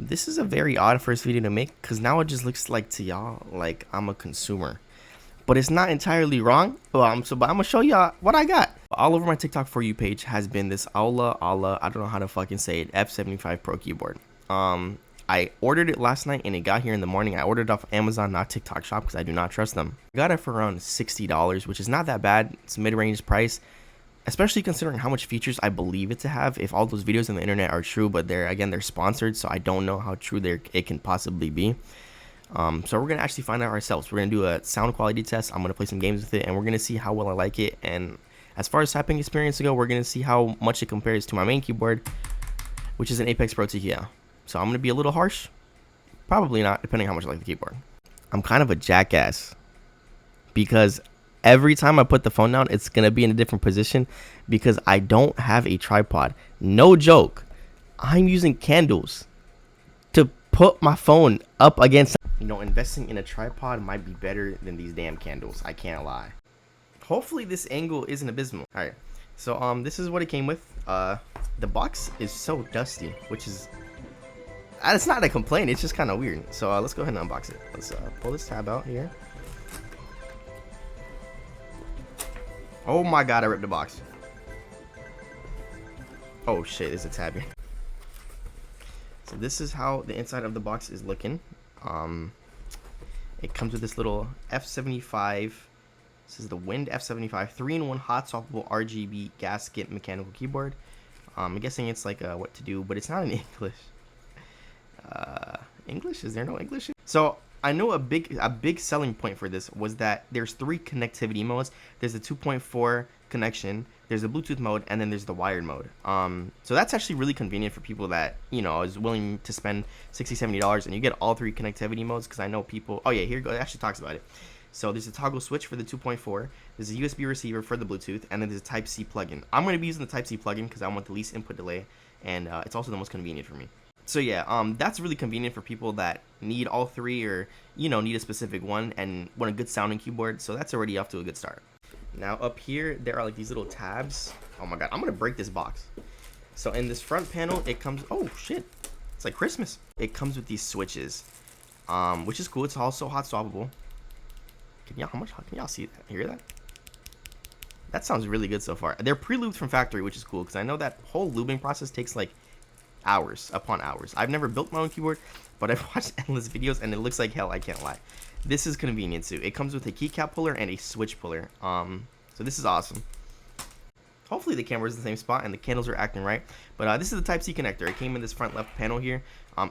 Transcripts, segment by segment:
This is a very odd first video to make because now it just looks like to y'all like I'm a consumer. But it's not entirely wrong. But I'm gonna show y'all what I got. All over my TikTok For You page has been this Allah, I don't know how to fucking say it, F75 Pro keyboard. I ordered it last night and it got here in the morning. I ordered it off Amazon, not TikTok Shop, because I do not trust them. I got it for around $60, which is not that bad. It's a mid-range price, especially considering how much features I believe it to have. If all those videos on the internet are true, but they're sponsored, so I don't know how true it can possibly be. So we're gonna actually find out ourselves. We're gonna do a sound quality test. I'm gonna play some games with it, and we're gonna see how well I like it. And as far as typing experience go, we're gonna see how much it compares to my main keyboard, which is an Apex Pro TKL. So I'm gonna be a little harsh, probably not, depending on how much I like the keyboard. I'm kind of a jackass because every time I put the phone down, it's gonna be in a different position because I don't have a tripod. No joke. I'm using candles to put my phone up against. You know, investing in a tripod might be better than these damn candles. I can't lie. Hopefully this angle isn't abysmal. All right. So this is what it came with. The box is so dusty, which is it's not a complaint. It's just kind of weird. So let's go ahead and unbox it. Let's pull this tab out here. Oh my god, I ripped the box. Oh shit, there's a tab here. So this is how the inside of the box is looking. It comes with this little F75. This is the Wind F75 3-in-1 hot swappable RGB gasket mechanical keyboard. I'm guessing it's like what to do, but it's not in English. English? Is there no English? So I know a big selling point for this was that there's 3 connectivity modes. There's a 2.4 connection, there's a Bluetooth mode, and then there's the wired mode. So that's actually really convenient for people that, you know, is willing to spend $60-70 and you get all 3 connectivity modes. Because I know people, oh yeah, here it goes, it actually talks about it. So there's a toggle switch for the 2.4, there's a USB receiver for the Bluetooth, and then there's a Type-C plugin. I'm going to be using the Type-C plugin because I want the least input delay, and it's also the most convenient for me. So yeah, that's really convenient for people that need all 3 or, you know, need a specific one and want a good sounding keyboard. So that's already off to a good start. Now up here, there are like these little tabs. Oh my god, I'm going to break this box. So in this front panel, it comes, oh shit, it's like Christmas. It comes with these switches, which is cool. It's also hot swappable. Can y'all see that? Hear that? That sounds really good so far. They're pre-lubed from factory, which is cool because I know that whole lubing process takes like hours upon hours. I've never built my own keyboard, but I've watched endless videos and it looks like hell. I can't lie. This is convenient too. It comes with a keycap puller and a switch puller. So this is awesome. Hopefully the camera is in the same spot and the candles are acting right. But this is the Type-C connector. It came in this front left panel here.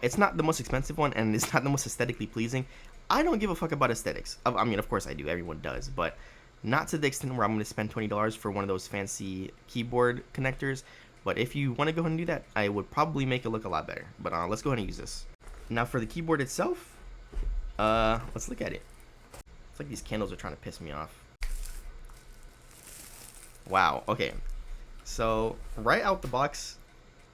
It's not the most expensive one and it's not the most aesthetically pleasing. I don't give a fuck about aesthetics. I mean, of course I do. Everyone does. But not to the extent where I'm going to spend $20 for one of those fancy keyboard connectors. But if you want to go ahead and do that, I would probably make it look a lot better. But let's go ahead and use this. Now for the keyboard itself, let's look at it. It's like these candles are trying to piss me off. Wow, okay. So right out the box,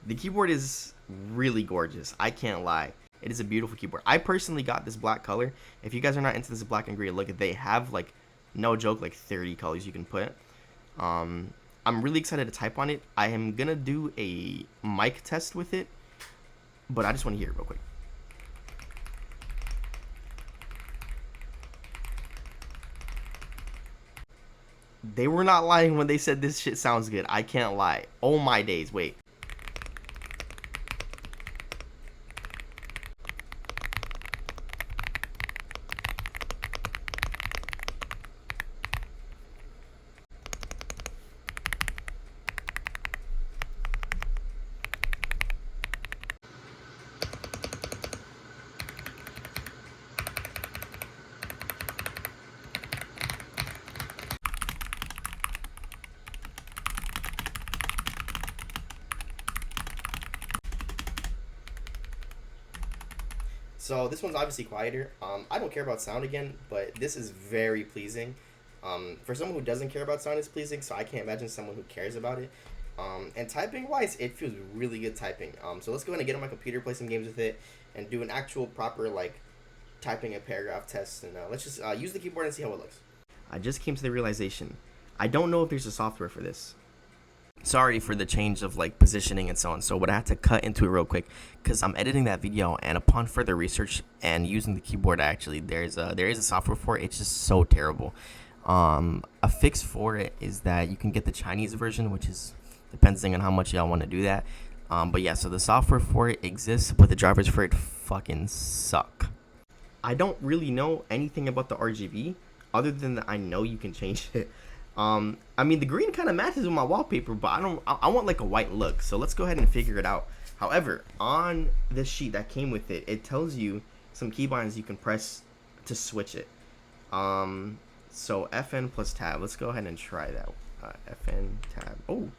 the keyboard is really gorgeous. I can't lie. It is a beautiful keyboard. I personally got this black color. If you guys are not into this black and gray look, they have like, no joke, like 30 colors you can put. I'm really excited to type on it. I am gonna do a mic test with it, but I just want to hear it real quick. They were not lying when they said this shit sounds good. I can't lie. Oh my days, wait. So this one's obviously quieter. I don't care about sound again, but this is very pleasing. For someone who doesn't care about sound, it's pleasing, so I can't imagine someone who cares about it. And typing wise, it feels really good typing. So let's go ahead and get on my computer, play some games with it, and do an actual proper like typing a paragraph test. And let's just use the keyboard and see how it looks. I just came to the realization, I don't know if there's a software for this. Sorry for the change of like positioning and so on. So what I had to cut into it real quick because I'm editing that video, and upon further research and using the keyboard, actually there is a software for it. It's just so terrible. A fix for it is that you can get the Chinese version, which is depending on how much y'all want to do that. But yeah, so the software for it exists, but the drivers for it fucking suck. I don't really know anything about the RGB other than that I know you can change it. I mean, the green kind of matches with my wallpaper, but I want like a white look. So let's go ahead and figure it out. However, on this sheet that came with it, it tells you some keybinds you can press to switch it. So FN plus tab. Let's go ahead and try that. FN tab. Oh,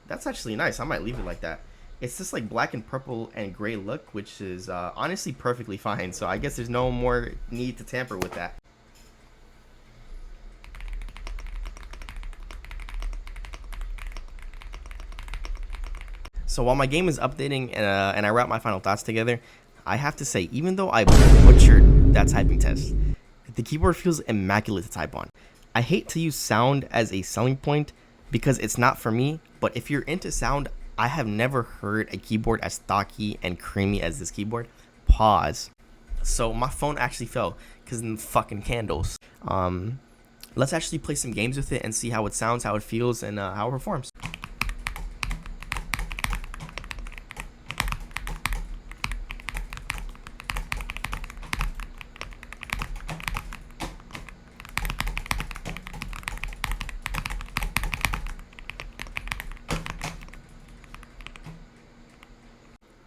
that's actually nice. I might leave it like that. It's just like black and purple and gray look, which is honestly perfectly fine. So I guess there's no more need to tamper with that. So while my game is updating and I wrap my final thoughts together, I have to say, even though I butchered that typing test, the keyboard feels immaculate to type on. I hate to use sound as a selling point because it's not for me, but if you're into sound, I have never heard a keyboard as stocky and creamy as this keyboard. Pause. So my phone actually fell because of the fucking candles. Let's actually play some games with it and see how it sounds, how it feels, and how it performs.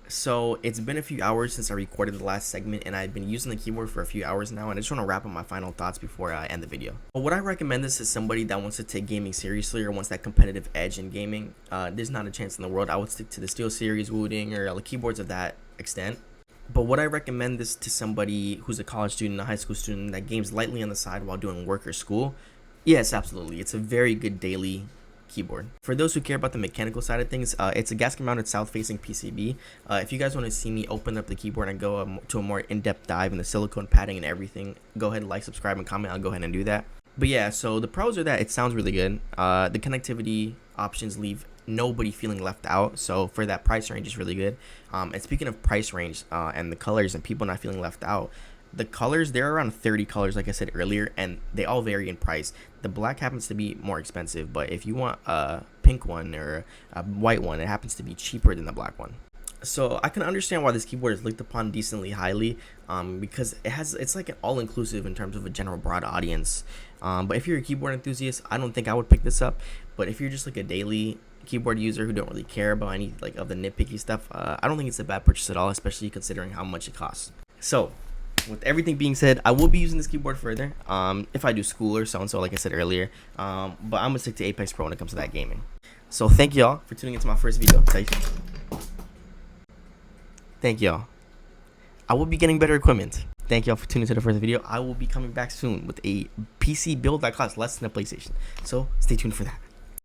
So it's been a few hours since I recorded the last segment, and I've been using the keyboard for a few hours now, and I just want to wrap up my final thoughts before I end the video. But would I recommend this to somebody that wants to take gaming seriously or wants that competitive edge in gaming? There's not a chance in the world. I would stick to the SteelSeries, Wooting, or keyboards of that extent. But would I recommend this to somebody who's a college student, a high school student that games lightly on the side while doing work or school? Yes, absolutely. It's a very good daily keyboard. For those who care about the mechanical side of things, it's a gasket mounted south facing PCB. If you guys want to see me open up the keyboard and go to a more in-depth dive in the silicone padding and everything, go ahead and like, subscribe, and comment. I'll go ahead and do that. But yeah, so the pros are that it sounds really good. The connectivity options leave nobody feeling left out, so for that price range it's really good. And speaking of price range and the colors and people not feeling left out, the colors, there are around 30 colors like I said earlier, and they all vary in price. The black happens to be more expensive, but if you want a pink one or a white one, it happens to be cheaper than the black one. So I can understand why this keyboard is looked upon decently highly, because it's like an all-inclusive in terms of a general broad audience. But if you're a keyboard enthusiast, I don't think I would pick this up. But if you're just like a daily keyboard user who don't really care about any like of the nitpicky stuff, I don't think it's a bad purchase at all, especially considering how much it costs. So with everything being said, I will be using this keyboard further if I do school or so-and-so, like I said earlier. But I'm going to stick to Apex Pro when it comes to that gaming. So thank y'all for tuning into my first video. Thank y'all. I will be getting better equipment. Thank y'all for tuning into the first video. I will be coming back soon with a PC build that costs less than a PlayStation. So stay tuned for that.